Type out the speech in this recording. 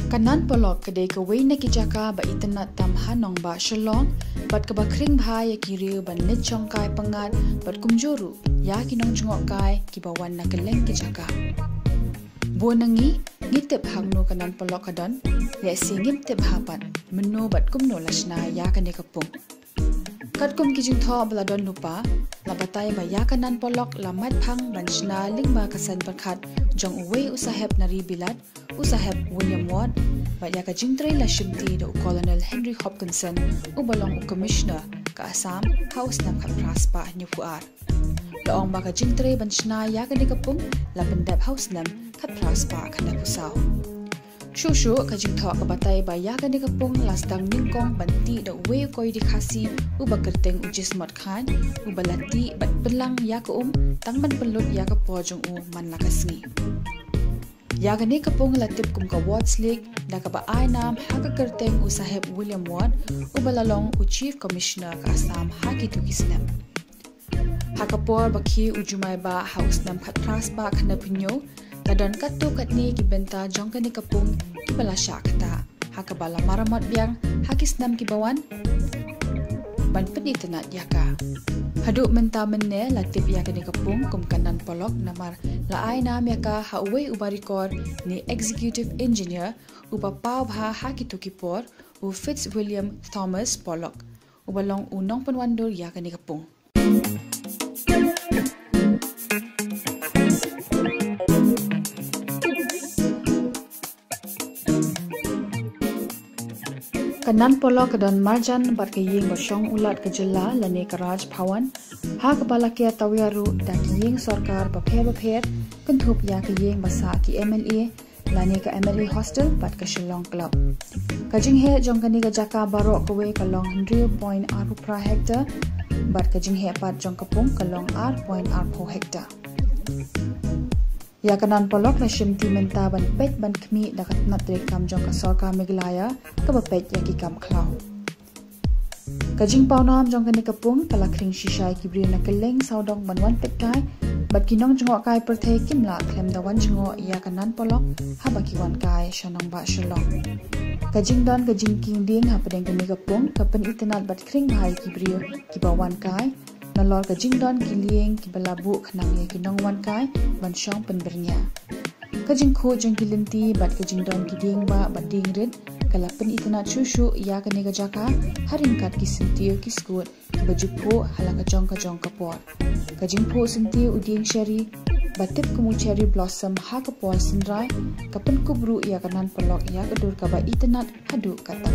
Kanan polok kedai kawai na kijaka ba itanat tam hanong ba shalong bat ka ba kring bha ya kiri ban lit chongkai pangat bat kumjuru ya kinong jungok kai kibawan na keleng kijaka. Buanangi ngitip hangno kanan polok kadon ya singip tip hapat menu bat kumno lasna ya kane kapung. Kat kum kijing tho bladon lupa labatai ba ya kanan polok lamat phang banchna lingba kasan perkhat jong uwei usaheb nari bilat usaheb William Ward ba ya ka jingtre la shimti do Colonel Henry Hopkinson ubalong commissioner ka Assam House nam khat praspa nyupuar laong ba ka jingtre banchna ya ka nikapung la pendap house nam khat praspa khana pusaw shushu ka jingtho ka batai ba ya ka nikapung lastang ningkong banti do we koi di khasi ubakerteng ujismat khan ubalati bat pelang ya ka tangban pelut ya ka pojong man lakasngi Yagani kapung latip kum ka Wards League da ka ba ay nam haka kerteng usaheb William Ward ubalalong Chief Commissioner ka Assam haki tukisnem. Haka por baki ujumay ba house nam khat pras ba khana pinyo ladon katto katni kibenta jongkani kapung kibala syakta haka bala maramat biang hakisnam kibawan ban penitenat yaka. Haduk menta menne latip yaka ni kapung kum kanan polok namar laai nam yaka hauwe ubarikor ni executive engineer uba pau bha haki tukipor u Fitzwilliam Thomas Pollock ubalong unong penwandur yaka ni kapung. Kanan polok kadon marjan bat kaying basyong ulat kejela lani karaj pawan ha kepala kia tawiaru dan kaying sorkar bapher kentup ya kaying basa ki MLA lani ka MLA hostel bat ka Shillong Club kajing he jongkani ka jaka barok kawe kalong 100.8 per hektar bat kajing he pat jong kapung kalong 8.4 hektar Ya kanan polok na shimti menta ban pet ban kmi dakat natrik kam jong ka sorka Meghalaya ka bapet ya ki kam klaw. Kajing paunam jong kani kapung kala kring shisha kibri na keleng saudong ban wan pet kai bat kinong jong kai perthai kimla klem da wan jong ya kanan polok ha baki wan kai shanong ba shalong. Kajing don kajing king ding ha pedeng kani kapung kapen itenat bat kring bhai kibri ki bawan kai nalor ka jingdon kilieng ki balabu khnang ye kinong wan kai ban shong penbernya ka jingkho jong kilinti bat ka jingdon kiding ba bat ding rit kala pen itna chushu ya ka ne ga jaka haring kat ki sintiu ki skut bajupo halaka jong ka por ka jingpho sintiu uding sheri batip kumu cherry blossom ha ka por sindrai ka pen kubru ya kanan polok ya ka dur ka ba itnat hadu kata